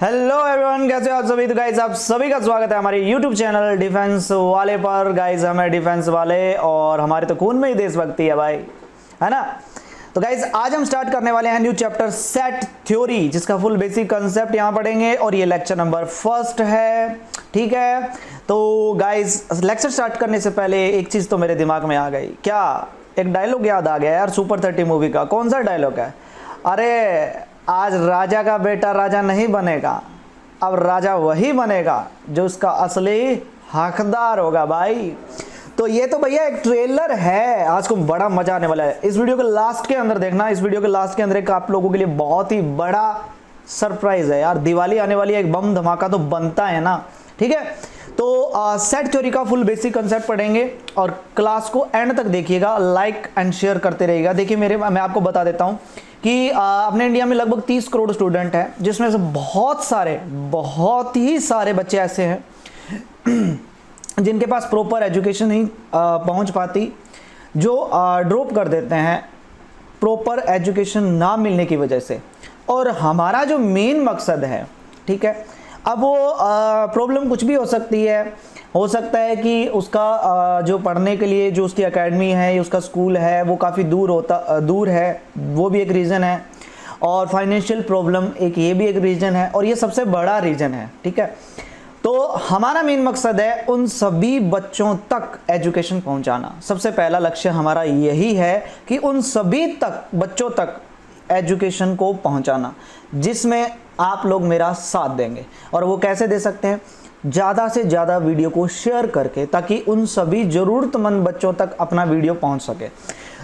Hello everyone, कैसे हो आप सभी। तो गाइज आप सभी का स्वागत है हमारे यूट्यूब चैनल डिफेंस वाले पर। गाइज हम है डिफेंस वाले और हमारे तो खून में ही देशभक्ति है भाई, है ना। तो गाइज आज हम स्टार्ट करने वाले हैं न्यू चैप्टर सेट थ्योरी, जिसका फुल बेसिक कंसेप्ट यहाँ पढ़ेंगे और ये लेक्चर नंबर फर्स्ट है, ठीक है। तो गाइज लेक्चर स्टार्ट करने से पहले एक चीज तो मेरे दिमाग में आ गई, क्या एक डायलॉग याद आ गया यार सुपर 30 मूवी का। कौन सा डायलॉग है? अरे आज राजा का बेटा राजा नहीं बनेगा, अब राजा वही बनेगा जो उसका असली हकदार होगा भाई। तो ये तो भैया एक ट्रेलर है, आज को बड़ा मजा आने वाला है। इस वीडियो के लास्ट के अंदर देखना, इस वीडियो के लास्ट के अंदर एक आप लोगों के लिए बहुत ही बड़ा सरप्राइज है यार। दिवाली आने वाली है, एक बम धमाका तो बनता है ना, ठीक है। तो सेट थ्योरी का फुल बेसिक कंसेप्ट पढ़ेंगे और क्लास को एंड तक देखिएगा, लाइक एंड शेयर करते रहिएगा। देखिए मैं आपको बता देता हूं कि अपने इंडिया में लगभग 30 करोड़ स्टूडेंट हैं, जिसमें से बहुत ही सारे बच्चे ऐसे हैं जिनके पास प्रॉपर एजुकेशन नहीं पहुंच पाती, जो ड्रॉप कर देते हैं प्रॉपर एजुकेशन ना मिलने की वजह से। और हमारा जो मेन मकसद है, ठीक है, अब वो प्रॉब्लम कुछ भी हो सकती है। हो सकता है कि उसका जो पढ़ने के लिए जो उसकी एकेडमी है या उसका स्कूल है वो काफ़ी दूर है, वो भी एक रीज़न है। और फाइनेंशियल प्रॉब्लम ये भी एक रीज़न है, और ये सबसे बड़ा रीज़न है, ठीक है। तो हमारा मेन मकसद है उन सभी बच्चों तक एजुकेशन पहुंचाना। सबसे पहला लक्ष्य हमारा यही है कि उन सभी बच्चों तक एजुकेशन को पहुंचाना, जिसमें आप लोग मेरा साथ देंगे। और वो कैसे दे सकते हैं? ज़्यादा से ज़्यादा वीडियो को शेयर करके, ताकि उन सभी ज़रूरतमंद बच्चों तक अपना वीडियो पहुंच सके।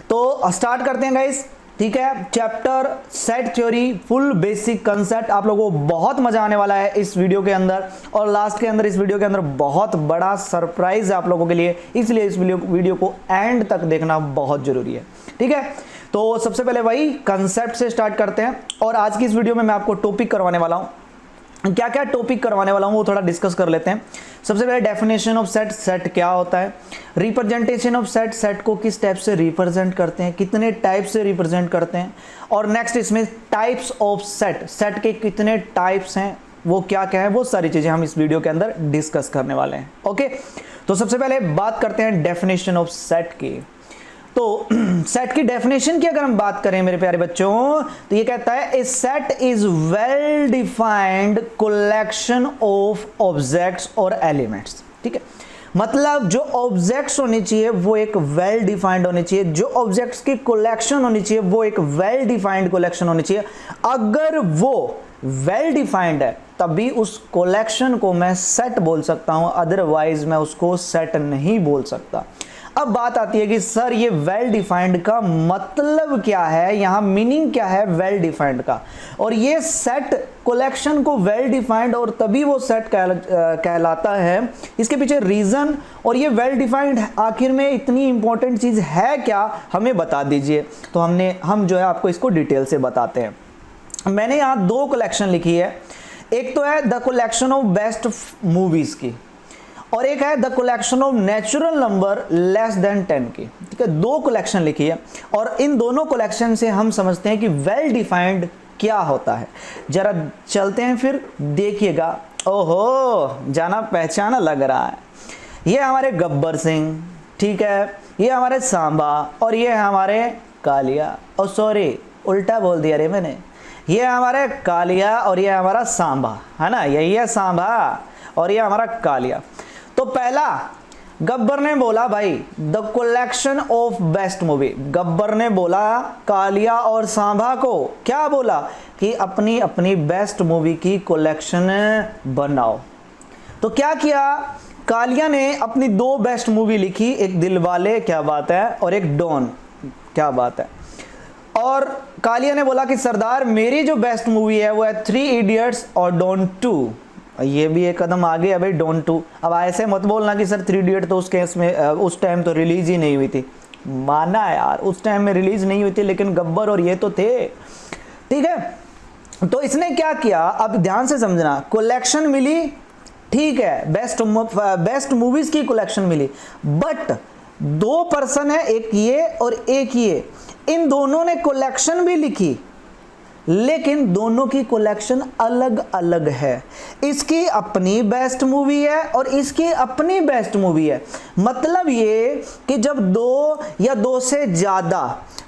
तो स्टार्ट करते हैं गाइस, ठीक है। Chapter set theory full basic concept, आप लोगों को बहुत मजा आने वाला है इस वीडियो के अंदर। और लास्ट के अंदर, इस वीडियो के अंदर बहुत बड़ा सरप्राइज है आप लोगों के लिए, इसलिए इस वीडियो को एंड तक देखना बहुत जरूरी है, ठीक है। तो सबसे पहले वही कंसेप्ट से स्टार्ट करते हैं। और आज की इस वीडियो में मैं आपको टॉपिक करवाने वाला हूं, क्या क्या टॉपिक करवाने वाला हूं वो थोड़ा डिस्कस कर लेते हैं। सबसे पहले डेफिनेशन ऑफ सेट, सेट क्या होता है, रिप्रेजेंटेशन ऑफ सेट, सेट को किस टाइप से रिप्रेजेंट करते हैं, कितने टाइप से रिप्रेजेंट करते हैं। और नेक्स्ट इसमें टाइप्स ऑफ सेट, सेट के कितने टाइप्स हैं, वो क्या क्या है, वो सारी चीजें हम इस वीडियो के अंदर डिस्कस करने वाले हैं, ओके। तो सबसे पहले बात करते हैं डेफिनेशन ऑफ सेट की। तो सेट की डेफिनेशन की अगर हम बात करें मेरे प्यारे बच्चों, तो ये कहता है a set is well defined collection of objects और एलिमेंट्स, ठीक है। मतलब जो ऑब्जेक्ट्स होने चाहिए वो एक वेल डिफाइंड होने चाहिए, जो ऑब्जेक्ट्स की कलेक्शन होनी चाहिए वो एक वेल डिफाइंड कलेक्शन होनी चाहिए। अगर वो वेल डिफाइंड है तभी उस कलेक्शन को मैं सेट बोल सकता हूं, अदरवाइज मैं उसको सेट नहीं बोल सकता। अब बात आती है कि सर ये वेल डिफाइंड का मतलब क्या है, यहां मीनिंग क्या है वेल डिफाइंड का। और ये सेट कलेक्शन को वेल डिफाइंड और तभी वो सेट कहलाता है, इसके पीछे रीजन और ये वेल डिफाइंड आखिर में इतनी इंपॉर्टेंट चीज है क्या, हमें बता दीजिए। तो हम जो है आपको इसको डिटेल से बताते हैं। मैंने यहां 2 कलेक्शन लिखी है, एक तो है the collection of best movies की, और एक है the collection of natural number less than 10 की, ठीक है। 2 कलेक्शन लिखी है और इन दोनों कलेक्शन से हम समझते हैं कि वेल डिफाइंड क्या होता है। जरा चलते हैं फिर देखिएगा। ओहो, जाना पहचाना लग रहा है। ये हमारे गब्बर सिंह, ठीक है, ये हमारे सांबा और ये हमारे कालिया। ओ सॉरी, उल्टा बोल दिया रे मैंने। ये हमारे कालिया और ये हमारा सांबा, है ना, यही है सांबा और ये हमारा कालिया। तो पहला गब्बर ने बोला भाई the collection of best movie, Gabbar ने बोला कालिया और सांभा को, क्या बोला कि अपनी अपनी बेस्ट मूवी की कलेक्शन बनाओ। तो क्या किया, कालिया ने अपनी 2 बेस्ट मूवी लिखी, एक दिलवाले, क्या बात है, और एक डॉन, क्या बात है। और कालिया ने बोला कि सरदार मेरी जो बेस्ट मूवी है वो है 3 इडियट्स और डॉन 2। ये भी एक कदम आगे है भाई, डॉन 2। अब ऐसे मत बोलना कि सर 3 इडियट तो उस केस में उस टाइम तो रिलीज ही नहीं हुई थी। माना यार उस टाइम में रिलीज नहीं हुई थी, लेकिन गब्बर और ये तो थे, ठीक है। तो इसने क्या किया, अब ध्यान से समझना, कलेक्शन मिली, ठीक है, बेस्ट मूवीज की कलेक्शन मिली, बट 2 पर्सन है, एक ये और एक ये, इन दोनों ने कलेक्शन भी लिखी, लेकिन दोनों की कलेक्शन अलग अलग है। इसकी अपनी बेस्ट मूवी है और इसकी अपनी बेस्ट मूवी है। मतलब ये कि जब दो या दो से ज़्यादा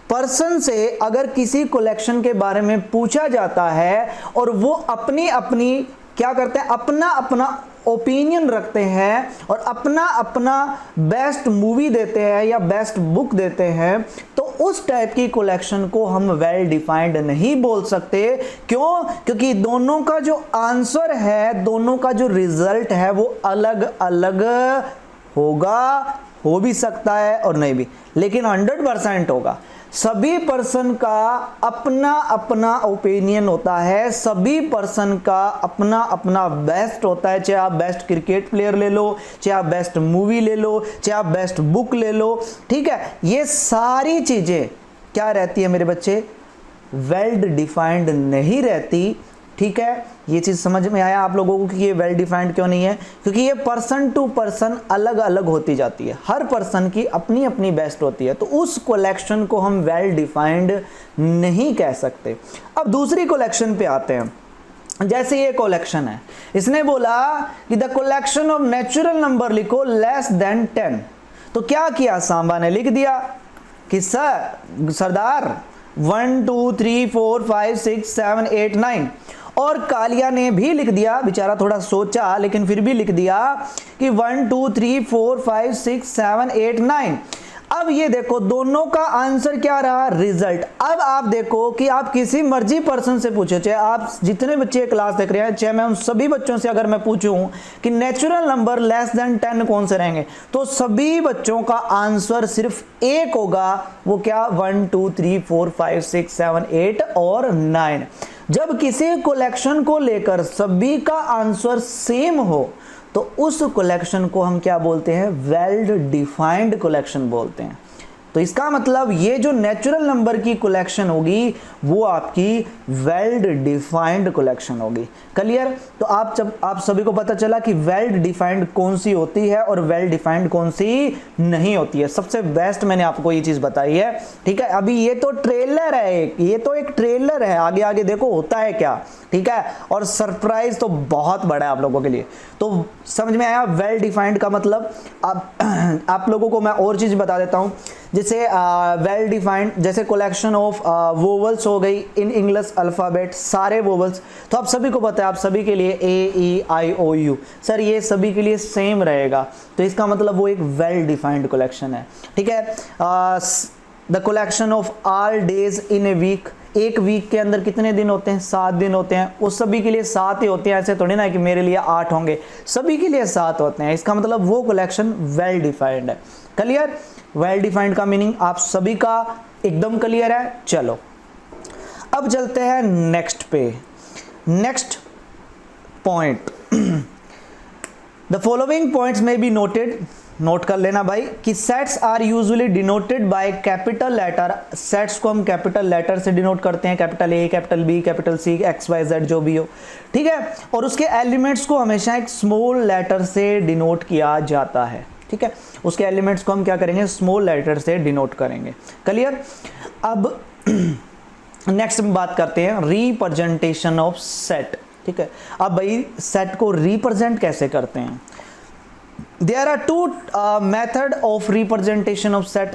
पर्सन से अगर किसी कलेक्शन के बारे में पूछा जाता है और वो अपनी अपनी क्या करते हैं, अपना अपना ओपिनियन रखते हैं और अपना अपना बेस्ट मूवी देते हैं या बेस्ट बुक देते हैं, तो उस टाइप की कलेक्शन को हम वेल डिफाइंड नहीं बोल सकते। क्यों? क्योंकि दोनों का जो आंसर है, दोनों का जो रिजल्ट है वो अलग अलग होगा। हो भी सकता है और नहीं भी, लेकिन 100% होगा। सभी पर्सन का अपना अपना ओपिनियन होता है, सभी पर्सन का अपना अपना बेस्ट होता है। चाहे आप बेस्ट क्रिकेट प्लेयर ले लो, चाहे आप बेस्ट मूवी ले लो, चाहे आप बेस्ट बुक ले लो, ठीक है। ये सारी चीजें क्या रहती है मेरे बच्चे, वेल डिफाइंड नहीं रहती, ठीक है। ये चीज समझ में आया आप लोगों को कि ये वेल डिफाइंड क्यों नहीं है? क्योंकि ये पर्सन टू पर्सन अलग अलग होती जाती है, हर पर्सन की अपनी अपनी बेस्ट होती है, तो उस कलेक्शन को हम वेल डिफाइंड नहीं कह सकते। अब दूसरी कलेक्शन पे आते हैं। जैसे ये कलेक्शन है, इसने बोला कि the collection of natural number लिखो लेस देन 10। तो क्या किया, सांबा ने लिख दिया कि सरदार 1 2 3 4 5 6 7 8 9, और कालिया ने भी लिख दिया, बेचारा थोड़ा सोचा लेकिन फिर भी लिख दिया कि 1 2 3 4 5 6 7 8 9। अब ये देखो दोनों का आंसर क्या रहा, रिजल्ट। अब आप देखो कि आप किसी मर्जी पर्सन से पूछे, चाहे आप जितने बच्चे क्लास देख रहे हैं, चाहे मैं उन सभी बच्चों से अगर मैं पूछूं कि नेचुरल नंबर लेस देन 10 कौन से रहेंगे, तो सभी बच्चों का आंसर सिर्फ एक होगा। वो क्या, 1 2 3 4 5 6 7 8 और 9। जब किसी कलेक्शन को लेकर सभी का आंसर सेम हो तो उस कलेक्शन को हम क्या बोलते हैं, वेल डिफाइंड कलेक्शन बोलते हैं। तो इसका मतलब ये जो नेचुरल नंबर की कलेक्शन होगी वो आपकी वेल डिफाइंड कलेक्शन होगी। क्लियर? तो आप सभी को पता चला कि वेल डिफाइंड कौन सी होती है और वेल डिफाइंड कौन सी नहीं होती है। सबसे बेस्ट मैंने आपको ये चीज बताई है, ठीक है। अभी ये तो ट्रेलर है, ये तो एक ट्रेलर है, आगे आगे देखो होता है क्या, ठीक है। और सरप्राइज तो बहुत बड़ा है आप लोगों के लिए। तो समझ में आया वेल डिफाइंड का मतलब। अब आप लोगों को मैं और चीज बता देता हूं, जैसे वेल डिफाइंड, जैसे कलेक्शन ऑफ वोवल्स हो गई इन इंग्लिश अल्फाबेट, सारे वोवल्स। तो आप सभी को पता है, आप सभी के लिए ए ई आई ओ यू, सर ये सभी के लिए सेम रहेगा, तो इसका मतलब वो एक वेल डिफाइंड कलेक्शन है, ठीक है। The collection of all days in a week, एक वीक के अंदर कितने दिन होते हैं, 7 दिन होते हैं, उस सभी के लिए 7 ही होते हैं। ऐसे थोड़ी ना कि मेरे लिए 8 होंगे, सभी के लिए 7 होते हैं। इसका मतलब वो कलेक्शन वेल डिफाइंड है। क्लियर? वेल डिफाइंड का मीनिंग आप सभी का एकदम क्लियर है। चलो अब चलते हैं नेक्स्ट पे। Next point, the following points में बी नोटेड, नोट कर लेना भाई, कि sets are usually denoted by capital letter. Sets को हम कैपिटल लेटर से डिनोट करते हैं, capital A, capital B, capital C, X Y Z जो भी हो, ठीक है। और उसके एलिमेंट्स को हमेशा एक स्मॉल लेटर से डिनोट किया जाता है, ठीक है। उसके एलिमेंट्स को हम क्या करेंगे, स्मॉल लेटर से डिनोट करेंगे। क्लियर? अब नेक्स्ट बात करते हैं रिप्रेजेंटेशन ऑफ सेट, ठीक है। अब भाई सेट को रिप्रेजेंट कैसे करते हैं? There are 2 method of representation of set.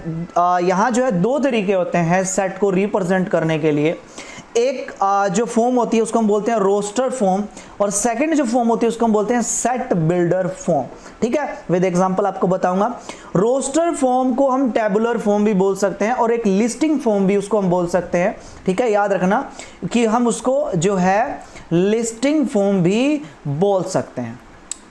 यहाँ जो है 2 तरीके होते हैं सेट को रिप्रेजेंट करने के लिए। एक जो फॉर्म होती है उसको हम बोलते हैं रोस्टर फॉर्म, और सेकंड जो फॉर्म होती है उसको हम बोलते हैं सेट बिल्डर फॉर्म, ठीक है। विद एग्जांपल आपको बताऊंगा। रोस्टर फॉर्म को हम टेबुलर फॉर्म भी बोल सकते हैं और एक लिस्टिंग फॉर्म भी उसको हम बोल सकते हैं, ठीक है। याद रखना कि हम उसको जो है लिस्टिंग फॉर्म भी बोल सकते हैं।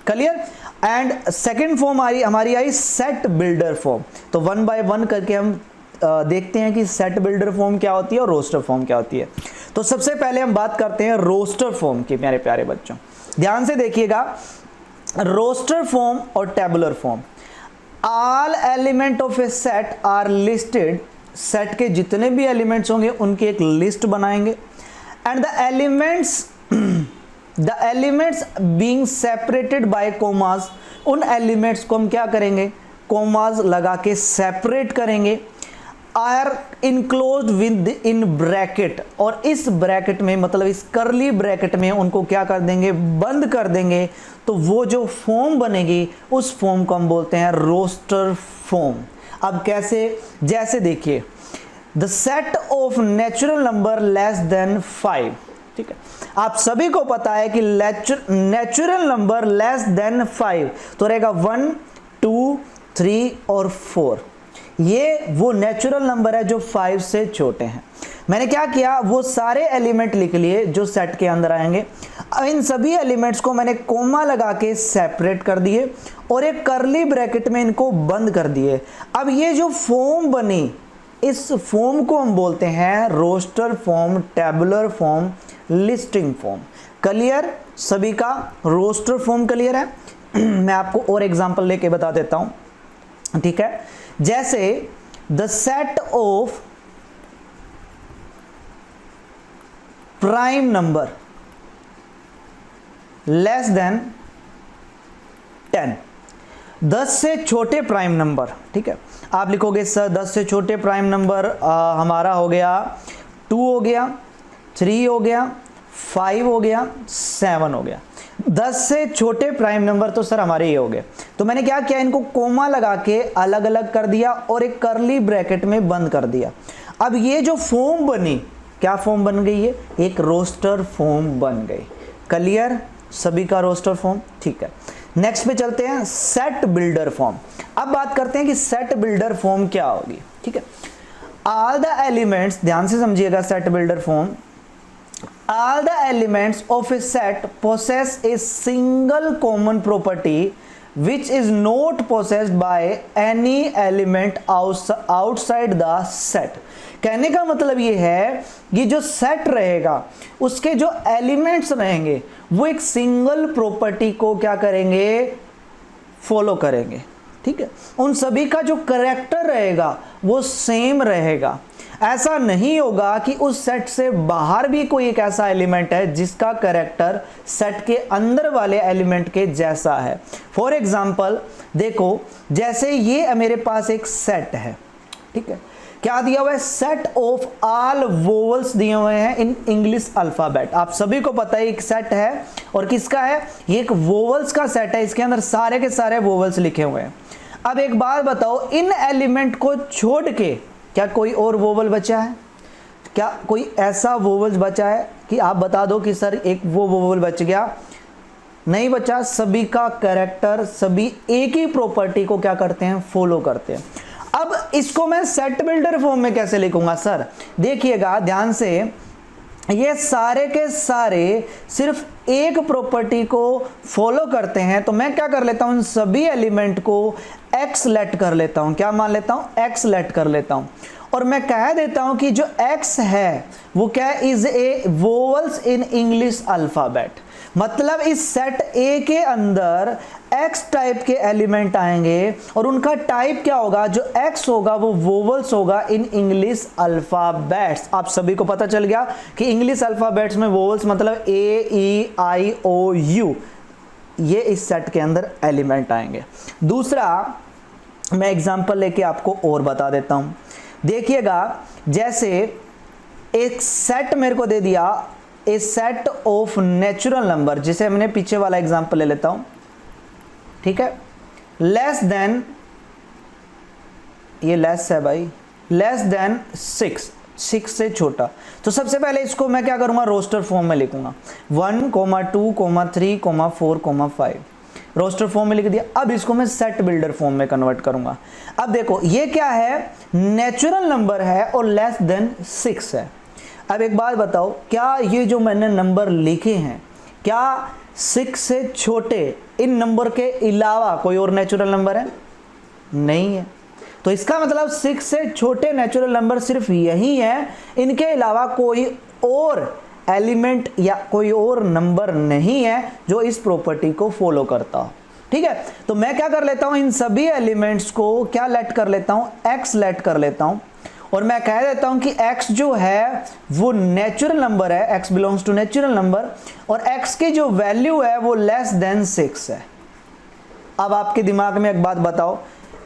क्लियर? एंड सेकेंड फॉर्म हमारी आई सेट बिल्डर फॉर्म। तो 1 बाय 1 करके हम देखते हैं कि सेट बिल्डर फॉर्म क्या होती है और रोस्टर फॉर्म क्या होती है। तो सबसे पहले हम बात करते हैं रोस्टर फॉर्म की। मेरे प्यारे बच्चों ध्यान से देखिएगा, रोस्टर फॉर्म और tabular form, all element of a set are listed. Set के जितने भी एलिमेंट्स होंगे उनकी एक लिस्ट बनाएंगे, and the elements being separated by commas, उन एलिमेंट्स को हम क्या करेंगे, कोमास लगा के सेपरेट करेंगे। Are enclosed within bracket, और इस ब्रैकेट में मतलब इस करली ब्रैकेट में उनको क्या कर देंगे, बंद कर देंगे, तो वो जो फॉर्म बनेगी उस फॉर्म को हम बोलते हैं रोस्टर फॉर्म। अब कैसे, जैसे देखिए the set of natural number less than 5, ठीक है, आप सभी को पता है कि नेचुरल नंबर लेस देन 5 तो रहेगा 1 2 3 और 4, ये वो नेचुरल नंबर है जो 5 से छोटे हैं। मैंने क्या किया, वो सारे एलिमेंट लिख लिए जो सेट के अंदर आएंगे। अब इन सभी एलिमेंट्स को मैंने कोमा लगा के सेपरेट कर दिए और एक करली ब्रैकेट में इनको बंद कर दिए। अब ये जो फॉर्म बनी, इस फॉर्म को हम बोलते हैं roster form, tabular form, listing form. Clear सभी का, रोस्टर फॉर्म क्लियर है। मैं आपको और एग्जांपल लेके बता देता हूं, ठीक है। जैसे the set of prime number less than 10, 10 से छोटे प्राइम नंबर, ठीक है। आप लिखोगे सर 10 से छोटे प्राइम नंबर हमारा हो गया 2 हो गया, 3 हो गया, 5 हो गया, 7 हो गया। 10 से छोटे प्राइम नंबर तो सर हमारे ये हो गए। तो मैंने क्या किया, इनको कोमा लगा के अलग अलग कर दिया और एक करली ब्रैकेट में बंद कर दिया। अब ये जो फॉर्म बनी, क्या फॉर्म बन गई है, एक रोस्टर फॉर्म बन गई। क्लियर सभी का, रोस्टर फॉर्म, ठीक है। नेक्स्ट पे चलते हैं, सेट बिल्डर फॉर्म। अब बात करते हैं कि सेट बिल्डर फॉर्म क्या होगी, ठीक है। ऑल द एलिमेंट्स, ध्यान से समझिएगा, set builder form, all the elements of a set possess a single common property which is not possessed by any element outside the set। कहने का मतलब ये है कि जो सेट रहेगा उसके जो एलिमेंट्स रहेंगे वो एक सिंगल प्रॉपर्टी को क्या करेंगे, फॉलो करेंगे, ठीक है। उन सभी का जो कैरेक्टर रहेगा वो सेम रहेगा। ऐसा नहीं होगा कि उस सेट से बाहर भी कोई एक ऐसा एलिमेंट है जिसका कैरेक्टर सेट के अंदर वाले एलिमेंट के जैसा है। फॉर एग्जाम्पल देखो, जैसे ये मेरे पास एक सेट है, ठीक है, क्या दिया हुआ है, सेट ऑफ ऑल वोवल्स दिए हुए हैं इन इंग्लिश अल्फाबेट। आप सभी को पता है एक सेट है और किसका है, ये एक वोवल्स का सेट है, इसके अंदर सारे के सारे वोवल्स लिखे हुए हैं। अब एक बात बताओ, इन एलिमेंट को छोड़ के क्या कोई और वोवल बचा है, क्या कोई ऐसा वोवल बचा है कि आप बता दो कि सर एक वो वोवल बच गया, नहीं बचा। सभी का कैरेक्टर, सभी एक ही प्रॉपर्टी को क्या करते हैं, फॉलो करते हैं। अब इसको मैं सेट बिल्डर फॉर्म में कैसे लिखूंगा सर, देखिएगा ध्यान से, ये सारे के सारे सिर्फ एक प्रॉपर्टी को फॉलो करते हैं, तो मैं क्या कर लेता हूं, सभी एलिमेंट को x लेट कर लेता हूं। क्या मान लेता हूं, x लेट कर लेता हूं, और मैं कह देता हूं कि जो x है वो क्या, is a vowels in English alphabet. मतलब इस सेट A के अंदर X टाइप के एलिमेंट आएंगे और उनका टाइप क्या होगा, जो X होगा वो वोवल्स होगा इन इंग्लिश अल्फाबेट्स। आप सभी को पता चल गया कि इंग्लिश अल्फाबेट्स में वोवल्स मतलब A E I O U, ये इस सेट के अंदर एलिमेंट आएंगे। दूसरा मैं एग्जांपल लेके आपको और बता देता हूं, देखिएगा, जैसे एक सेट मेरे को दे दिया, ए सेट ऑफ नेचुरल नंबर, जिसे हमने पीछे वाला एग्जांपल ले लेता हूं, ठीक है, लेस देन, ये लेस है भाई, लेस देन 6, 6 से छोटा। तो सबसे पहले इसको मैं क्या करूंगा, रोस्टर फॉर्म में लिखूंगा, 1, 2, 3, 4, 5, रोस्टर फॉर्म में लिख दिया। अब इसको मैं सेट बिल्डर फॉर्म में कन्वर्ट करूंगा। अब देखो ये क्या है, नेचुरल नंबर है और लेस देन 6 है। अब एक बात बताओ, क्या ये जो मैंने नंबर लिखे हैं, क्या 6 से छोटे इन नंबर के अलावा कोई और नेचुरल नंबर है? नहीं है। तो इसका मतलब 6 से छोटे नेचुरल नंबर सिर्फ यही है, इनके अलावा कोई और एलिमेंट या कोई और नंबर नहीं है जो इस प्रॉपर्टी को फॉलो करता हो। ठीक है, तो मैं क्या कर लेता हूं, इन सभी एलिमेंट्स को क्या लेट कर लेता हूं, x लेट कर लेता हूं, और मैं कह देता हूं कि x जो है वो नेचुरल नंबर है, x belongs to natural number, और x की जो वैल्यू है वो लेस देन 6 है। अब आपके दिमाग में एक बात बताओ,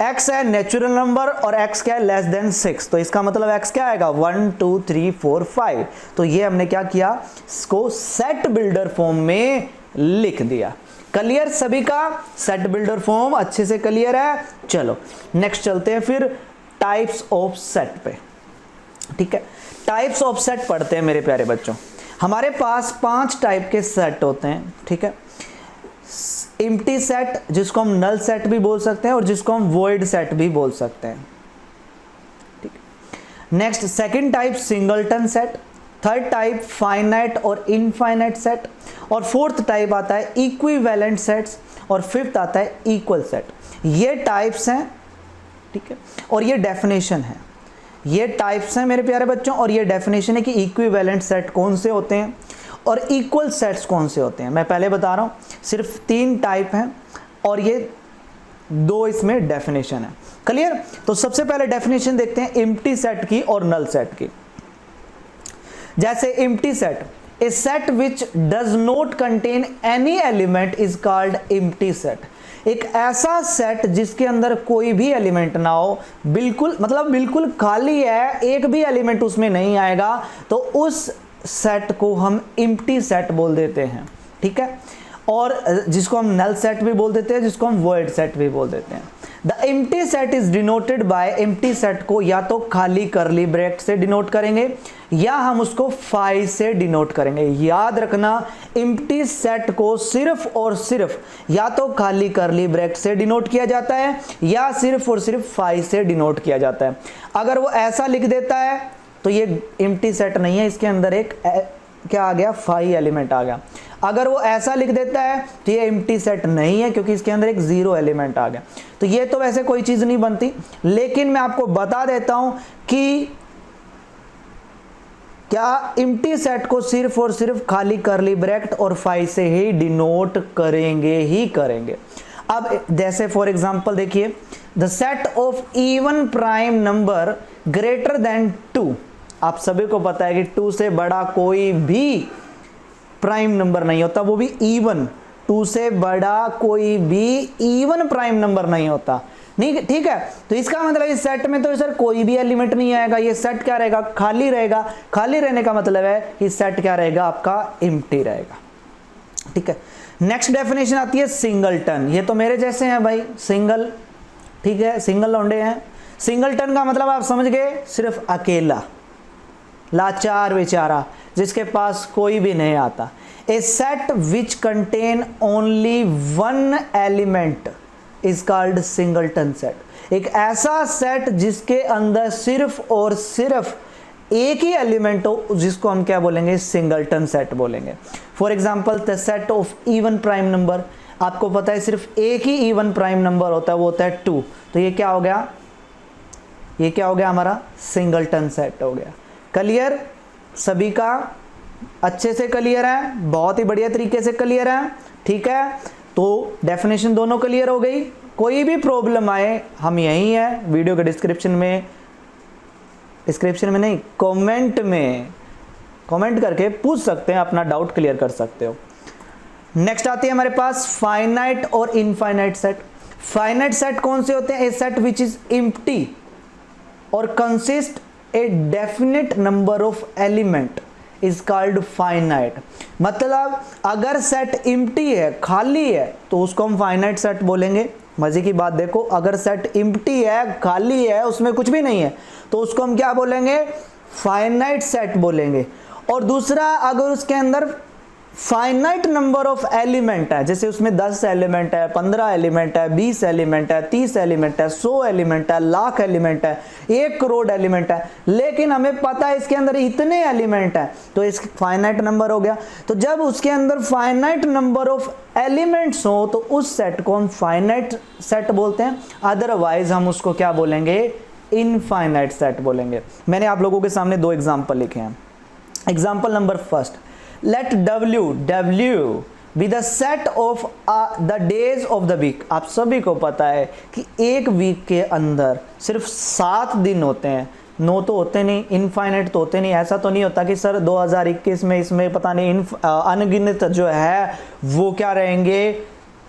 x है नेचुरल नंबर और x क्या है लेस देन 6, तो इसका मतलब x क्या आएगा 1 2 3 4 5। तो ये हमने क्या किया, इसको सेट बिल्डर फॉर्म में लिख दिया। क्लियर सभी का, सेट बिल्डर फॉर्म अच्छे से क्लियर है। चलो नेक्स्ट चलते हैं फिर टाइप्स ऑफ सेट पे। ठीक है, टाइप्स ऑफ सेट पढ़ते हैं मेरे प्यारे बच्चों। हमारे पास 5 टाइप के सेट होते हैं। ठीक है, एम्प्टी सेट जिसको हम नल सेट भी बोल सकते हैं और जिसको हम वॉइड सेट भी बोल सकते हैं। ठीक, next second type singleton set, third type finite और इनफाइनाइट सेट, और फोर्थ टाइप आता है इक्विवेलेंट सेट्स, और फिफ्थ आता है इक्वल सेट। ये टाइप्स हैं। ठीक है, और ये डेफिनेशन है। ये टाइप्स हैं मेरे प्यारे बच्चों, और ये डेफिनेशन है कि इक्विवेलेंट सेट कौन से होते हैं और इक्वल सेट्स कौन से होते हैं। मैं पहले बता रहा हूँ, सिर्फ 3 टाइप हैं और ये 2 इसमें डेफिनेशन है। क्लियर, तो सबसे पहले डेफिनेशन देखते हैं एम्प्टी सेट की और नल सेट की। जैसे empty set, A set which does not contain any element is called empty set. एक ऐसा सेट जिसके अंदर कोई भी एलिमेंट ना हो, बिल्कुल मतलब बिल्कुल खाली है, एक भी एलिमेंट उसमें नहीं आएगा, तो उस सेट को हम एम्प्टी सेट बोल देते हैं। ठीक है, और जिसको हम नल सेट भी बोल देते हैं, जिसको हम वॉइड सेट भी बोल देते हैं। The empty set is denoted by, empty set को या तो खाली करली ब्रैकेट से डिनोट करेंगे या हम उसको फाई से डिनोट करेंगे। याद रखना, एम्प्टी सेट को सिर्फ और सिर्फ या तो खाली करली ब्रैकेट से डिनोट किया जाता है या सिर्फ और सिर्फ फाई से डिनोट किया जाता है। अगर वो ऐसा लिख देता है तो ये एम्प्टी सेट नहीं है, इसके अंदर एक क्या आ गया, फाई एलिमेंट आ गया। अगर वो ऐसा लिख देता है तो ये एम्प्टी सेट नहीं है, क्योंकि इसके अंदर एक 0 एलिमेंट आ गया। तो ये तो वैसे कोई चीज नहीं बनती, लेकिन मैं आपको बता देता हूं कि क्या एम्प्टी सेट को सिर्फ और सिर्फ खाली करली ब्रैकेट और फाई से ही डिनोट करेंगे ही करेंगे। अब जैसे फॉर एग्जांपल देखिए, the set of even prime number greater than 2। आप सभी को पता है कि 2 से बड़ा कोई भी प्राइम नंबर नहीं होता, वो भी इवन। 2 से बड़ा कोई भी इवन प्राइम नंबर नहीं होता। नहीं, ठीक है, तो इसका मतलब इस सेट में तो सर कोई भी एलिमेंट नहीं आएगा, ये सेट क्या रहेगा, खाली रहेगा। खाली रहने का मतलब है कि सेट क्या रहेगा, आपका एम्प्टी रहेगा। ठीक है, नेक्स्ट डेफिनेशन आती है सिंगलटन। ये तो मेरे जैसे हैं भाई, सिंगल। ठीक है, सिंगल लौंडे हैं। सिंगलटन का मतलब आप समझ गए, सिर्फ अकेला, लाचार बेचारा, जिसके पास कोई भी नहीं आता। A set which contain only 1 element is called singleton set. एक ऐसा सेट जिसके अंदर सिर्फ और सिर्फ एक ही एलिमेंट हो, जिसको हम क्या बोलेंगे, सिंगलटन सेट बोलेंगे। For example the set of even prime number, आपको पता है सिर्फ एक ही इवन प्राइम नंबर होता है, वो होता है 2। तो ये क्या हो गया, ये क्या हो गया, हमारा सिंगलटन सेट हो गया। क्लियर सभी का, अच्छे से क्लियर है, बहुत ही बढ़िया तरीके से क्लियर है। ठीक है, तो डेफिनेशन दोनों क्लियर हो गई। कोई भी प्रॉब्लम आए, हम यही है वीडियो के डिस्क्रिप्शन में नहीं, कमेंट करके पूछ सकते हैं, अपना डाउट क्लियर कर सकते हो। नेक्स्ट आती है हमारे पास फाइनाइट और इनफाइनाइट सेट। फाइनाइट सेट कौन से होते हैं, ए सेट विच इज एम्प्टी और consist a definite number of element is called finite. मतलब अगर सेट एम्प्टी है, खाली है, तो उसको हम फाइनाइट सेट बोलेंगे। मजे की बात देखो, अगर सेट एम्प्टी है, खाली है, उसमें कुछ भी नहीं है, तो उसको हम क्या बोलेंगे, फाइनाइट सेट बोलेंगे। और दूसरा, अगर उसके अंदर फाइनाइट नंबर ऑफ एलिमेंट है, जैसे उसमें 10 एलिमेंट है, 15 एलिमेंट है, 20 एलिमेंट है, 30 एलिमेंट है, 100 एलिमेंट है, लाख एलिमेंट है, 1 करोड़ एलिमेंट है, लेकिन हमें पता है इसके अंदर इतने एलिमेंट है, तो इसका फाइनाइट नंबर हो गया। तो जब उसके अंदर फाइनाइट नंबर ऑफ एलिमेंट्स हो तो उस सेट को हम फाइनाइट सेट बोलते हैं, अदरवाइज हम उसको क्या बोलेंगे, इनफाइनाइट सेट बोलेंगे। मैंने आप लोगों के सामने 2 एग्जाम्पल लिखे हैं। Example number first, let W be the set of the days of the week। आप सभी को पता है कि एक वीक के अंदर सिर्फ 7 दिन होते हैं, 9 तो होते नहीं, इनफाइनाइट तो होते नहीं। ऐसा तो नहीं होता कि सर 2021 में इसमें पता नहीं अनगिनत जो है वो क्या रहेंगे,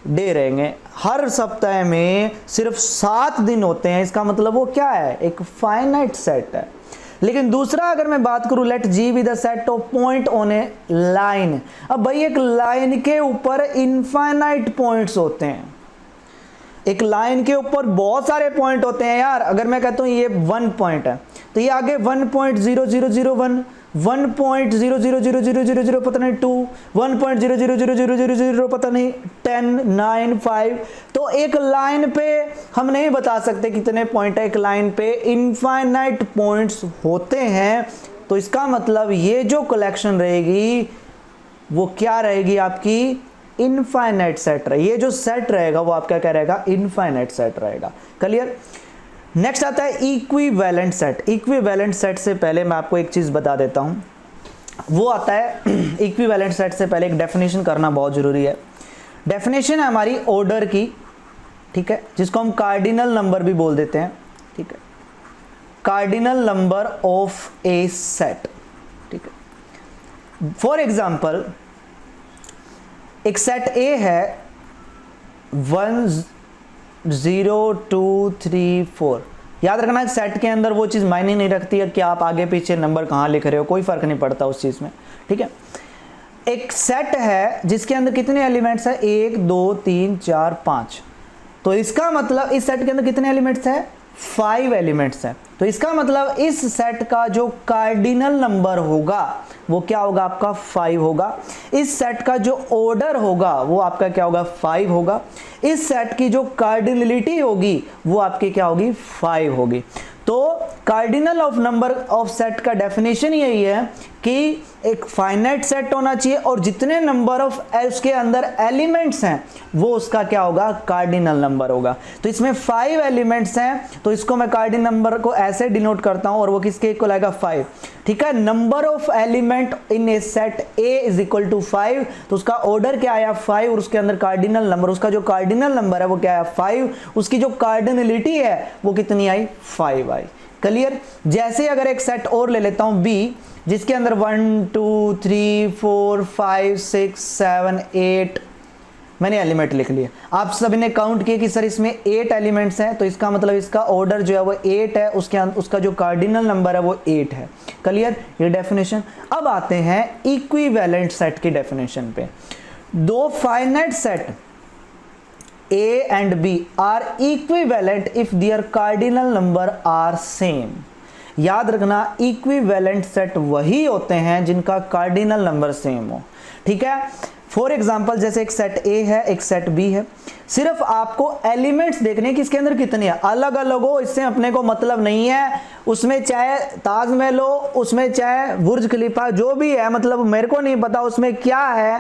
डे रहेंगे, हर सप्ताह में सिर्फ 7 दिन होते हैं, इसका मतलब वो क्या है, एक फाइनाइट सेट है। लेकिन दूसरा अगर मैं बात करूं, let G be the set of point on a line. अब भाई एक लाइन के ऊपर इनफाइनाइट पॉइंट्स होते हैं, एक लाइन के ऊपर बहुत सारे पॉइंट होते हैं यार। अगर मैं कहता हूं ये 1 पॉइंट है तो ये आगे 1.0001, 1.000000 पता नहीं 2, 1.000000 पता नहीं 10, 9, 5। तो एक लाइन पे हम नहीं बता सकते कितने पॉइंट है, एक लाइन पे इनफाइनाइट पॉइंट्स होते हैं। तो इसका मतलब ये जो कलेक्शन रहेगी वो क्या रहेगी, आपकी इनफाइनाइट सेट रहेगी। ये जो सेट रहेगा वो आपका क्या रहेगा, इनफाइनाइट सेट रहेगा। क्लियर। नेक्स्ट आता है इक्विवेलेंट सेट। इक्विवेलेंट सेट से पहले मैं आपको एक चीज बता देता हूं, वो आता है इक्विवेलेंट सेट से पहले एक डेफिनेशन करना बहुत जरूरी है। डेफिनेशन है हमारी ऑर्डर की, ठीक है, जिसको हम कार्डिनल नंबर भी बोल देते हैं, ठीक है, cardinal number of a set, ठीक है। फॉर एग्जांपल एक सेट ए है 1 0 2 3 4। याद रखना सेट के अंदर वो चीज़ मायने नहीं रखती है कि आप आगे पीछे नंबर कहाँ लिख रहे हो, कोई फर्क नहीं पड़ता उस चीज़ में, ठीक है। एक सेट है जिसके अंदर कितने एलिमेंट्स है, 1 2 3 4 5। तो इसका मतलब इस सेट के अंदर कितने एलिमेंट्स है, 5 एलिमेंट्स है। तो इसका मतलब इस सेट का जो कार्डिनल नंबर होगा वो क्या होगा, आपका 5 होगा। इस सेट का जो ऑर्डर होगा वो आपका क्या होगा, 5 होगा। इस सेट की जो कार्डिनलिटी होगी वो आपकी क्या होगी, 5 होगी। तो cardinal of number of set का डेफिनेशन यही है कि एक फाइनाइट सेट होना चाहिए और जितने नंबर ऑफ उसके अंदर एलिमेंट्स हैं वो उसका क्या होगा, कार्डिनल नंबर होगा। तो इसमें 5 एलिमेंट्स हैं तो इसको मैं कार्डिनल नंबर को ऐसे डिनोट करता हूं और वो किसके इक्वल आएगा, 5, ठीक है। Number of element in a set A is equal to 5। तो उसका ऑर्डर क्या आया, 5, और उसके अंदर कार्डिनल नंबर, उसका जो कार्डिनल नंबर है वो क्या है, 5। उसकी जो कार्डिनलिटी है वो कितनी आई, 5 आई। क्लियर। जैसे अगर एक सेट और ले लेता हूं बी, जिसके अंदर 1 2 3 4 5 6 7 8 मैंने एलिमेंट लिख लिए। आप सभी ने काउंट किया कि सर इसमें 8 एलिमेंट्स हैं, तो इसका मतलब इसका ऑर्डर जो है वो 8 है, उसका जो कार्डिनल नंबर है वो 8 है। क्लियर, ये डेफिनेशन। अब आते हैं इक्विवेलेंट सेट की डेफिनेशन पे। दो finite set A and B are equivalent if their cardinal number are same। याद रखना इक्विवेलेंट सेट वही होते हैं जिनका कार्डिनल नंबर सेम हो, ठीक है। फॉर एग्जांपल जैसे एक सेट A है, एक सेट B है, सिर्फ आपको एलिमेंट्स देखने कि इसके अंदर कितने हैं, अलग अलग हो इससे अपने को मतलब नहीं है। उसमें चाहे ताजमहल हो, उसमें चाहे बुर्ज खलीफा, जो भी है, मतलब मेरे को नहीं पता उसमें क्या है,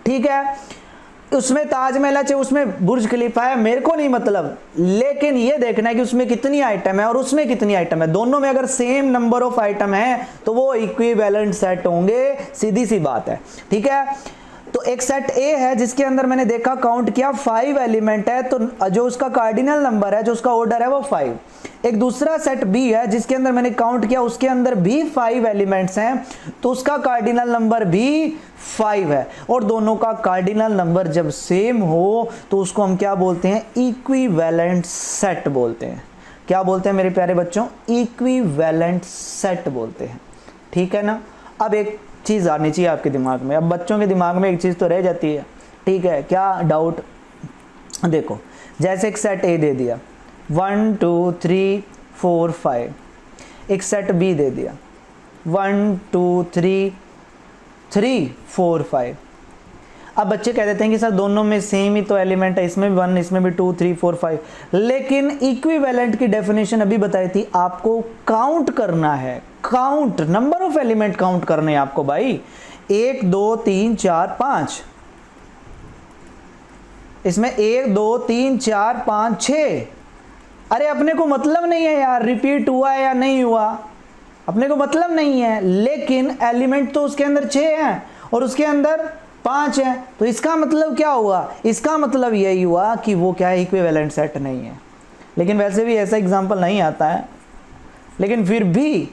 ठीक है। उसमें ताजमहल है चाहे उसमें बुर्ज खलीफा है, मेरे को नहीं मतलब, लेकिन ये देखना है कि उसमें कितनी आइटम है और उसमें कितनी आइटम है। दोनों में अगर सेम नंबर ऑफ आइटम है तो वो इक्विवेलेंट सेट होंगे, सीधी सी बात है, ठीक है। तो एक सेट ए है जिसके अंदर मैंने देखा, काउंट किया, 5 एलिमेंट है, तो जो उसका कार्डिनल नंबर है, जो उसका ऑर्डर है वो 5। एक दूसरा सेट बी है जिसके अंदर मैंने काउंट किया, उसके अंदर भी 5 एलिमेंट्स हैं, तो उसका कार्डिनल नंबर भी 5 है। और दोनों का कार्डिनल नंबर जब सेम हो तो उसको हम क्या बोलते हैं, इक्विवेलेंट सेट बोलते हैं। क्या बोलते हैं मेरे प्यारे बच्चों, इक्विवेलेंट सेट बोलते हैं, ठीक है ना। अब एक चीज़ आनी चाहिए आपके दिमाग में, अब बच्चों के दिमाग में एक चीज़ तो रह जाती है, ठीक है, क्या डाउट। देखो जैसे एक सेट ए दे दिया 1 2 3 4 5, एक सेट बी दे दिया 1 2 3 4 5। अब बच्चे कह देते हैं कि सर दोनों में सेम ही तो एलिमेंट है, इसमें भी 1, इसमें भी 2 3 4 5। लेकिन इक्विवेलेंट की डेफिनेशन अभी बताई थी, आपको काउंट करना है, count number of element count करने हैं आपको भाई। 1 2 3 4 5, इसमें 1 2 3 4 5 6। अरे अपने को मतलब नहीं है यार रिपीट हुआ या नहीं हुआ, अपने को मतलब नहीं है, लेकिन एलिमेंट तो उसके अंदर 6 हैं और उसके अंदर 5 हैं। तो इसका मतलब क्या हुआ, इसका मतलब यही हुआ कि वो क्या है, इक्विवेलेंट सेट नहीं है। लेकिन वैसे भी ऐसा एग्जांपल नहीं आता है, लेकिन फिर भी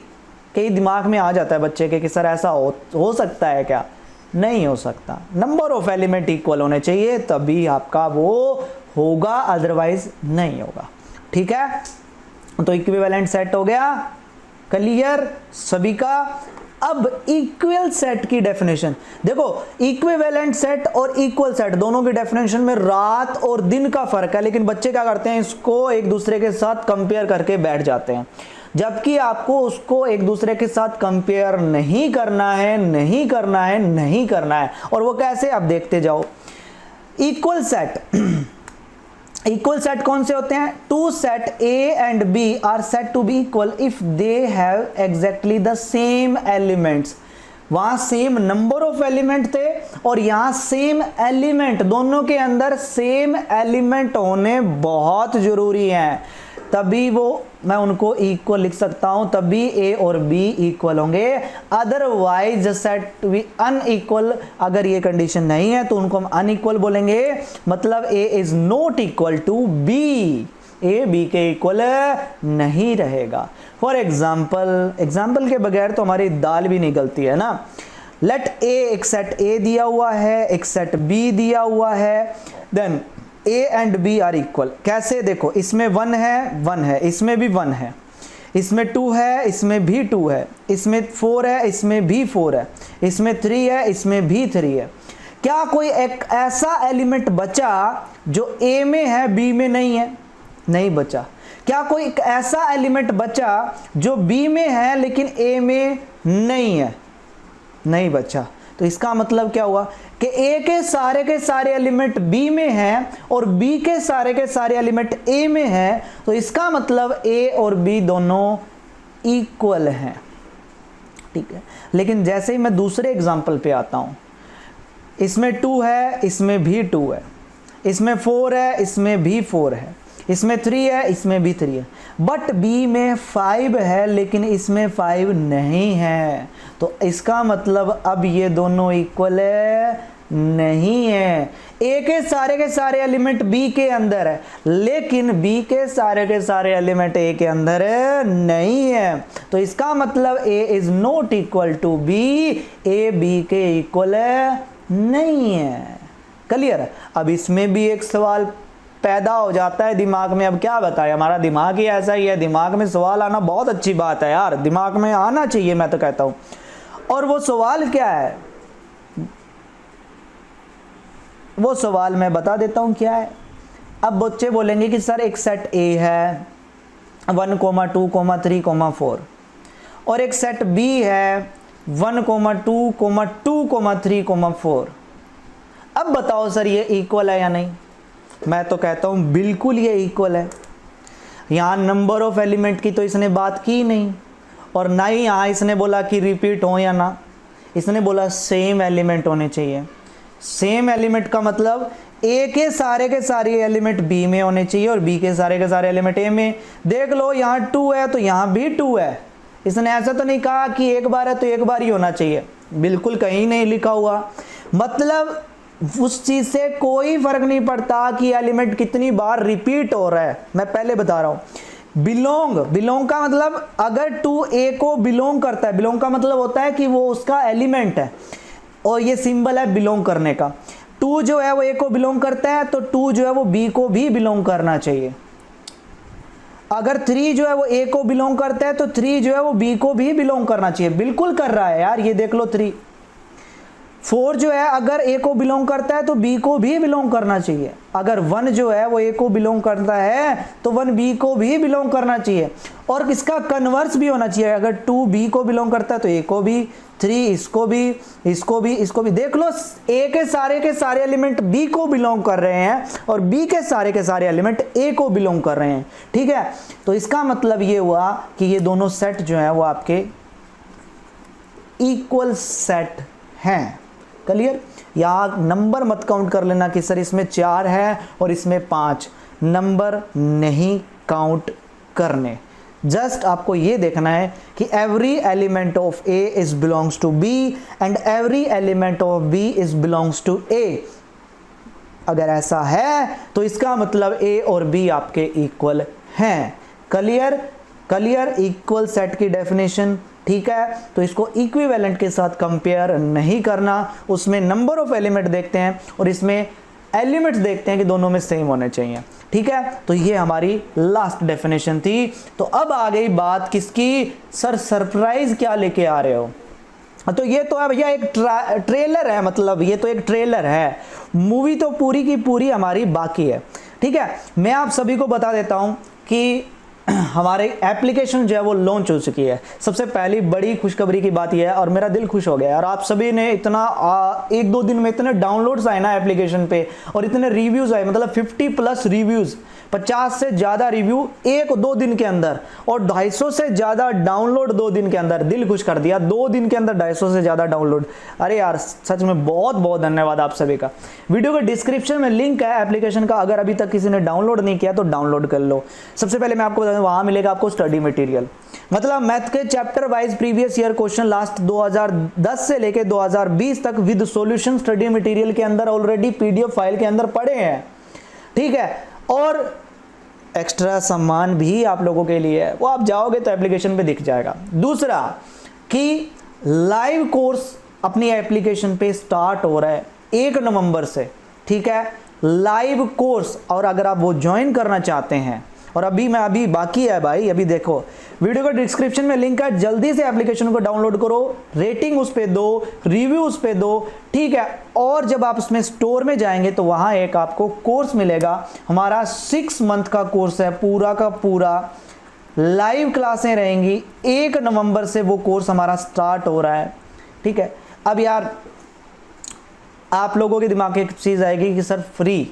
कई दिमाग में आ जाता है बच्चे के कि सर ऐसा हो सकता है क्या, नहीं हो सकता। नंबर ऑफ एलिमेंट इक्वल होने चाहिए तभी आपका वो होगा, अदरवाइज नहीं होगा। ठीक है, तो इक्विवेलेंट सेट हो गया, क्लियर सभी का। अब इक्वल सेट की डेफिनेशन देखो, इक्विवेलेंट सेट और इक्वल सेट दोनों की डेफिनेशन में रात और दिन का फर्क है, लेकिन बच्चे क्या करते हैं, इसको एक दूसरे के साथ कंपेयर करके बैठ जाते हैं, जबकि आपको उसको एक दूसरे के साथ कंपेयर नहीं करना है, नहीं करना है, नहीं करना है। और वो कैसे, आप देखते जाओ। इक्वल सेट, इक्वल सेट कौन से होते हैं? Two set A and B are set to be equal if they have exactly the same elements. वहां सेम नंबर ऑफ एलिमेंट थे और यहां सेम एलिमेंट, दोनों के अंदर सेम एलिमेंट होने बहुत जरूरी है, तभी वो मैं उनको इक्वल लिख सकता हूं, तभी ए और बी इक्वल होंगे। अदरवाइज सेट बी अनइक्वल, अगर ये कंडीशन नहीं है तो उनको हम अनइक्वल बोलेंगे, मतलब A is not equal to B, A B के इक्वल नहीं रहेगा। फॉर एग्जाम्पल के बगैर तो हमारी दाल भी निकलती है ना। लेट ए, एक सेट ए दिया हुआ है, एक सेट बी दिया हुआ है, then A and B are equal. कैसे, देखो इसमें 1 है, इसमें भी 1 है, इसमें 2 है, इसमें भी 2 है, इसमें 4 है, इसमें भी 4 है, इसमें 3 है, इसमें भी 3 है। क्या कोई एक ऐसा एलिमेंट बचा जो ए में है बी में नहीं है? नहीं बचा। क्या कोई एक ऐसा एलिमेंट बचा जो बी में है लेकिन ए में नहीं है? नहीं बचा। तो इसका मतलब क्या हुआ कि ए के सारे एलिमेंट बी में हैं और बी के सारे एलिमेंट ए में हैं, तो इसका मतलब ए और बी दोनों इक्वल हैं। ठीक है, लेकिन जैसे ही मैं दूसरे एग्जांपल पे आता हूं, इसमें 2 है, इसमें भी 2 है, इसमें 4 है, इसमें भी 4 है, इसमें 3 है, इसमें भी 3 है, बट बी में 5 है लेकिन इसमें 5 नहीं है, तो इसका मतलब अब ये दोनों इक्वल नहीं है। ए के सारे एलिमेंट बी के अंदर है लेकिन बी के सारे एलिमेंट ए के अंदर नहीं है, तो इसका मतलब A is not equal to B, A B के इक्वल नहीं है। क्लियर? अब इसमें भी एक सवाल पैदा हो जाता है दिमाग में। अब क्या बताए, हमारा दिमाग ही ऐसा ही है, दिमाग में सवाल आना बहुत अच्छी बात है यार, दिमाग में आना चाहिए, मैं तो कहता हूं। और वो सवाल क्या है, वो सवाल मैं बता देता हूं क्या है। अब बच्चे बोलेंगे कि सर एक सेट ए है 1, 2, 3, 4 और एक सेट बी है 1, 2, 2, 3, 4। अब बताओ सर ये इक्वल है या नहीं? मैं तो कहता हूं बिल्कुल ये इक्वल है। यहां नंबर ऑफ एलिमेंट की तो इसने बात की नहीं, और ना ही यहां इसने बोला कि रिपीट हो या ना, इसने बोला सेम एलिमेंट होने चाहिए। सेम एलिमेंट का मतलब ए के सारे एलिमेंट बी में होने चाहिए और बी के सारे एलिमेंट ए में। देख लो यहां 2 है तो यहां भी 2 है। इसने ऐसा तो नहीं कहा कि एक बार है तो एक बार ही होना चाहिए, बिल्कुल कहीं नहीं लिखा हुआ। मतलब उस चीज से कोई फर्क नहीं पड़ता कि एलिमेंट कितनी बार रिपीट हो रहा है। मैं पहले बता रहा हूं, बिलोंग का मतलब अगर 2 ए को बिलोंग करता है, बिलोंग का मतलब होता है कि वो उसका एलिमेंट है, और ये सिंबल है बिलोंग करने का। 2 जो है वो ए को बिलोंग करता है तो 2 जो है वो बी को भी बिलोंग करना चाहिए। अगर 3 जो है वो ए को बिलोंग करता है तो 3 जो है वो बी को भी बिलोंग करना चाहिए। बिल्कुल कर रहा है यार, ये देख लो 3। 4 जो है अगर ए को बिलोंग करता है तो बी को भी बिलोंग करना चाहिए। अगर 1 जो है वो ए को बिलोंग करता है तो 1 बी को भी बिलोंग करना चाहिए, और इसका कन्वर्स भी होना चाहिए। अगर 2 बी को बिलोंग करता है तो ए को भी, 3 इसको भी, इसको भी, इसको भी। देख लो ए के सारे एलिमेंट बी को बिलोंग कर रहे हैं और बी के सारे एलिमेंट ए को बिलोंग कर रहे हैं। ठीक है, तो इसका मतलब ये हुआ कि ये दोनों सेट जो है वो आपके इक्वल सेट हैं। क्लियर? यहाँ नंबर मत काउंट कर लेना कि सर इसमें 4 है और इसमें 5, नंबर नहीं काउंट करने। जस्ट आपको ये देखना है कि every element of A is belongs to B and every element of B is belongs to A. अगर ऐसा है तो इसका मतलब ए और बी आपके इक्वल हैं। क्लियर? इक्वल सेट की डेफिनेशन ठीक है, तो इसको इक्विवेलेंट के साथ कंपेयर नहीं करना, उसमें नंबर ऑफ एलिमेंट देखते हैं और इसमें एलिमेंट्स देखते हैं कि दोनों में सेम होने चाहिए, ठीक है। तो ये हमारी लास्ट डेफिनेशन थी। तो अब आ गई बात किसकी, सर सरप्राइज क्या लेके आ रहे हो। तो ये तो है भैया एक ट्रेलर है, मतलब ये तो एक ट्रेलर है, मूवी तो पूरी की पूरी हमारी बाकी है, ठीक है। मैं आप सभी को बता देता हूं कि हमारे एप्लीकेशन जो है वो लॉन्च हो चुकी है। सबसे पहली बड़ी खुशखबरी की बात यह है और मेरा दिल खुश हो गया, और आप सभी ने इतना 1-2 दिन में इतने डाउनलोड्स आए ना एप्लीकेशन पे, और इतने रिव्यूज आए, मतलब 50+ रिव्यूज, 50 से ज़्यादा रिव्यू 1-2 दिन के अंदर, और 250 से ज़्यादा डाउनलोड 2 दिन के अंदर। दिल खुश कर दिया, 2 दिन के अंदर 250 से ज़्यादा डाउनलोड। अरे यार सच में बहुत बहुत धन्यवाद आप सभी का। वीडियो के डिस्क्रिप्शन में लिंक है एप्लीकेशन का, अगर अभी तक किसी ने डाउनलोड नहीं किया तो डाउनलोड कर लो। सबसे पहले मैं आपको बता दूं, वहां मिलेगा आपको स्टडी मटेरियल, मतलब मैथ के chapter wise previous year question last 2010 से लेके 2020 तक विद सॉल्यूशन स्टडी मटेरियल के अंदर ऑलरेडी PDF फाइल के अंदर पड़े हैं, ठीक है। और एक्स्ट्रा सामान भी आप लोगों के लिए है, वो आप जाओगे तो एप्लीकेशन पे दिख जाएगा। दूसरा कि लाइव कोर्स अपनी एप्लीकेशन पे स्टार्ट हो रहा है 1 नवंबर से, ठीक है, लाइव कोर्स। और अगर आप वो ज्वाइन करना चाहते हैं, और अभी बाकी है भाई, अभी देखो वीडियो का डिस्क्रिप्शन में लिंक है, जल्दी से एप्लीकेशन को डाउनलोड करो, रेटिंग उस पे दो, रिव्यू उस पे दो, ठीक है। और जब आप उसमें स्टोर में जाएंगे तो वहां एक आपको कोर्स मिलेगा, हमारा 6 मंथ का कोर्स है, पूरा का पूरा लाइव क्लासें रहेंगी। 1 नवंबर से वो कोर्स हमारा स्टार्ट हो रहा है, ठीक है। अब यार आप लोगों के दिमाग में एक चीज आएगी कि सर फ्री,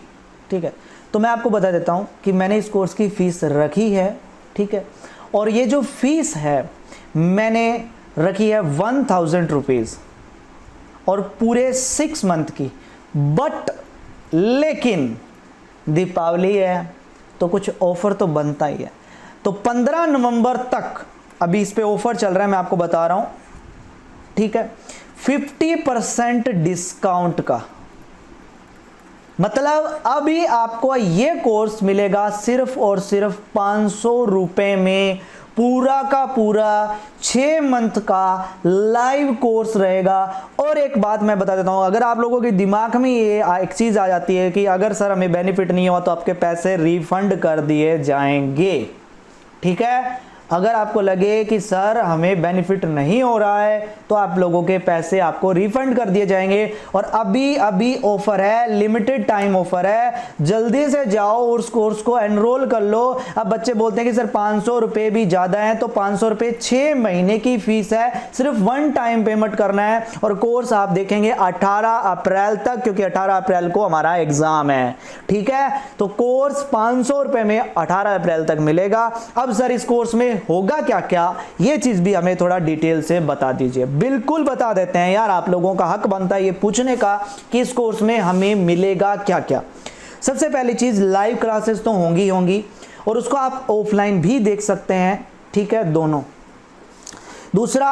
ठीक है, तो मैं आपको बता देता हूं कि मैंने इस कोर्स की फीस रखी है, ठीक है, और ये जो फीस है मैंने रखी है 1000 रुपीज़ और पूरे 6 मंथ की। बट लेकिन दीपावली है तो कुछ ऑफर तो बनता ही है, तो 15 नवंबर तक अभी इस पे ऑफर चल रहा है, मैं आपको बता रहा हूं, ठीक है, 50% डिस्काउंट का। मतलब अभी आपको ये कोर्स मिलेगा सिर्फ और सिर्फ 500 रुपए में, पूरा का पूरा 6 मंथ का लाइव कोर्स रहेगा। और एक बात मैं बता देता हूं, अगर आप लोगों के दिमाग में ये एक चीज आ जाती है कि अगर सर हमें बेनिफिट नहीं हुआ तो आपके पैसे रिफंड कर दिए जाएंगे, ठीक है। अगर आपको लगे कि सर हमें बेनिफिट नहीं हो रहा है तो आप लोगों के पैसे आपको रिफंड कर दिए जाएंगे। और अभी ऑफर है, लिमिटेड टाइम ऑफर है, जल्दी से जाओ उस कोर्स को एनरोल कर लो। अब बच्चे बोलते हैं कि सर 500 रुपये भी ज़्यादा है, तो 500 रुपये 6 महीने की फीस है, सिर्फ 1 टाइम पेमेंट करना है। और कोर्स आप देखेंगे 18 अप्रैल तक, क्योंकि 18 अप्रैल को हमारा एग्जाम है, ठीक है। तो कोर्स 500 रुपये में 18 अप्रैल तक मिलेगा। अब सर इस कोर्स में होगा क्या क्या, ये चीज भी हमें थोड़ा डिटेल से बता दीजिए। बिल्कुल बता देते हैं यार, आप लोगों का हक बनता है ये पूछने का कि इस कोर्स में हमें मिलेगा क्या क्या। सबसे पहली चीज, लाइव क्लासेस तो होंगी और उसको आप ऑफलाइन भी देख सकते हैं, ठीक है, दोनों। दूसरा,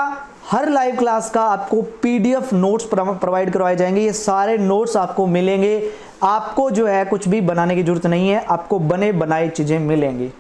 हर लाइव क्लास का आपको PDF नोट्स प्रोवाइड करवाए जाएंगे, ये सारे नोट्स आपको मिलेंगे। आपको जो है कुछ भी बनाने की जरूरत नहीं है, आपको बने बनाई चीजें मिलेंगी।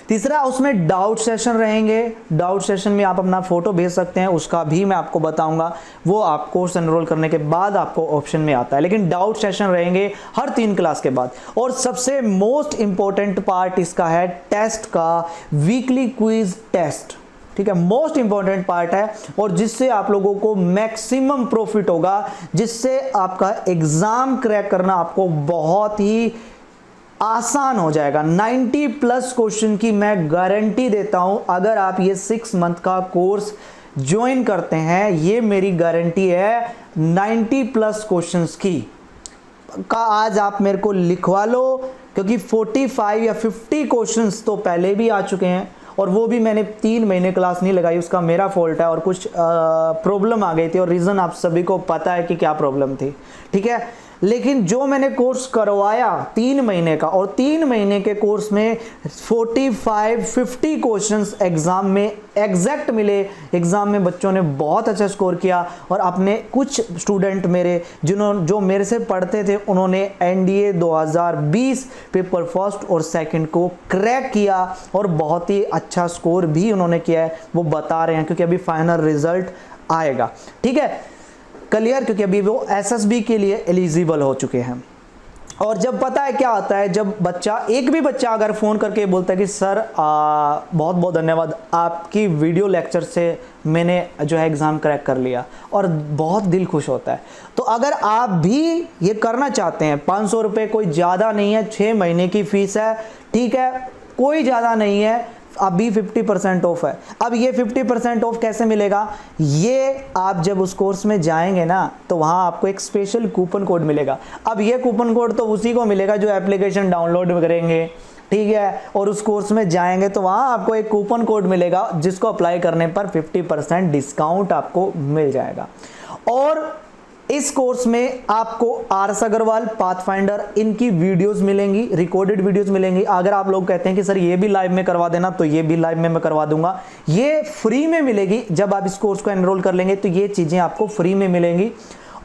तीसरा, उसमें डाउट सेशन रहेंगे, डाउट सेशन में आप अपना फोटो भेज सकते हैं, उसका भी मैं आपको बताऊंगा, वो आप कोर्स एनरोल करने के बाद आपको ऑप्शन में आता है, लेकिन डाउट सेशन रहेंगे हर 3 क्लास के बाद। और सबसे मोस्ट इंपॉर्टेंट पार्ट इसका है टेस्ट का, वीकली क्विज टेस्ट, ठीक है, मोस्ट इंपॉर्टेंट पार्ट है, और जिससे आप लोगों को मैक्सिमम प्रॉफिट होगा, जिससे आपका एग्जाम क्रैक करना आपको बहुत ही आसान हो जाएगा। 90+ क्वेश्चन की मैं गारंटी देता हूं, अगर आप ये 6 मंथ का कोर्स ज्वाइन करते हैं, ये मेरी गारंटी है 90+ क्वेश्चंस की का। आज आप मेरे को लिखवा लो, क्योंकि 45 या 50 क्वेश्चंस तो पहले भी आ चुके हैं, और वो भी मैंने 3 महीने क्लास नहीं लगाई, उसका मेरा फॉल्ट है, और कुछ प्रॉब्लम आ गई थी, और रीज़न आप सभी को पता है कि क्या प्रॉब्लम थी, ठीक है। लेकिन जो मैंने कोर्स करवाया 3 महीने का, और 3 महीने के कोर्स में 45-50 क्वेश्चंस एग्जाम में एग्जैक्ट मिले। एग्जाम में बच्चों ने बहुत अच्छा स्कोर किया, और अपने कुछ स्टूडेंट मेरे जो मेरे से पढ़ते थे, उन्होंने एनडीए 2020 पेपर फर्स्ट और सेकंड को क्रैक किया, और बहुत ही अच्छा स्कोर भी उन्होंने किया है। वो बता रहे हैं, क्योंकि अभी फाइनल रिजल्ट आएगा, ठीक है, क्लियर, क्योंकि अभी वो एसएसबी के लिए एलिजिबल हो चुके हैं। और जब पता है क्या आता है, जब बच्चा, एक भी बच्चा अगर फ़ोन करके बोलता है कि सर बहुत बहुत धन्यवाद, आपकी वीडियो लेक्चर से मैंने जो है एग्ज़ाम क्रैक कर लिया, और बहुत दिल खुश होता है। तो अगर आप भी ये करना चाहते हैं, 500 रुपये कोई ज़्यादा नहीं है, 6 महीने की फ़ीस है, ठीक है, कोई ज़्यादा नहीं है, अभी 50% ऑफ है। अब ये 50% ऑफ कैसे मिलेगा? ये आप जब उस कोर्स में जाएंगे ना, तो वहाँ आपको एक स्पेशल कूपन कोड मिलेगा। अब ये कूपन कोड तो उसी को मिलेगा जो एप्लीकेशन डाउनलोड करेंगे, ठीक है, और उस कोर्स में जाएंगे, तो वहाँ आपको एक कूपन कोड मिलेगा जिसको अप्लाई करने पर 50% डिस्काउंट आपको मिल जाएगा। और इस कोर्स में आपको आरएस अग्रवाल, पाथफाइंडर, इनकी वीडियोस मिलेंगी, रिकॉर्डेड वीडियोस मिलेंगी। अगर आप लोग कहते हैं कि सर ये भी लाइव में करवा देना, तो ये भी लाइव में मैं करवा दूंगा। ये फ्री में मिलेगी। जब आप इस कोर्स को एनरोल कर लेंगे तो ये चीज़ें आपको फ्री में मिलेंगी,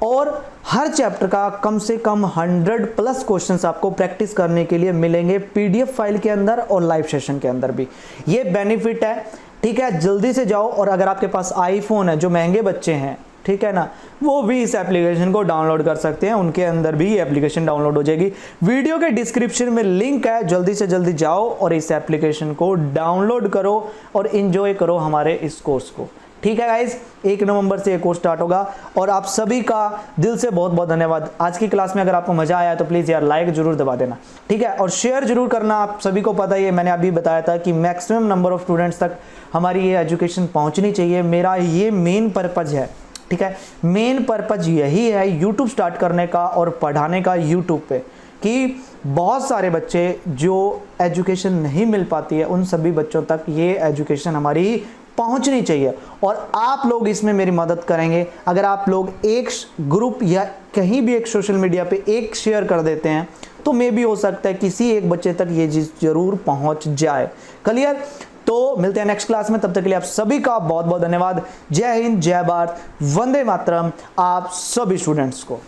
और हर चैप्टर का कम से कम 100+ क्वेश्चंस आपको प्रैक्टिस करने के लिए मिलेंगे पीडीएफ फाइल के अंदर और लाइव सेशन के अंदर भी। ये बेनिफिट है, ठीक है, जल्दी से जाओ। और अगर आपके पास आईफोन है, जो महंगे बच्चे हैं, ठीक है ना, वो भी इस एप्लीकेशन को डाउनलोड कर सकते हैं, उनके अंदर भी ये एप्लीकेशन डाउनलोड हो जाएगी। वीडियो के डिस्क्रिप्शन में लिंक है, जल्दी से जल्दी जाओ और इस एप्लीकेशन को डाउनलोड करो और एंजॉय करो हमारे इस कोर्स को, ठीक है गाइज। 1 नवंबर से ये कोर्स स्टार्ट होगा, और आप सभी का दिल से बहुत बहुत धन्यवाद। आज की क्लास में अगर आपको मजा आया तो प्लीज़ यार लाइक जरूर दबा देना, ठीक है, और शेयर जरूर करना। आप सभी को पता ही है, मैंने अभी बताया था कि मैक्सिमम नंबर ऑफ स्टूडेंट्स तक हमारी ये एजुकेशन पहुँचनी चाहिए। मेरा ये मेन पर्पज़ है, ठीक है, मेन पर्पज़ यही है यूट्यूब स्टार्ट करने का और पढ़ाने का यूट्यूब पे, कि बहुत सारे बच्चे जो एजुकेशन नहीं मिल पाती है, उन सभी बच्चों तक ये एजुकेशन हमारी पहुंचनी चाहिए, और आप लोग इसमें मेरी मदद करेंगे। अगर आप लोग एक ग्रुप या कहीं भी एक सोशल मीडिया पे एक शेयर कर देते हैं, तो मे भी हो सकता है किसी एक बच्चे तक ये चीज़ जरूर पहुंच जाए, क्लियर। तो मिलते हैं नेक्स्ट क्लास में, तब तक के लिए आप सभी का बहुत बहुत धन्यवाद। जय हिंद, जय भारत, वंदे मातरम आप सभी स्टूडेंट्स को।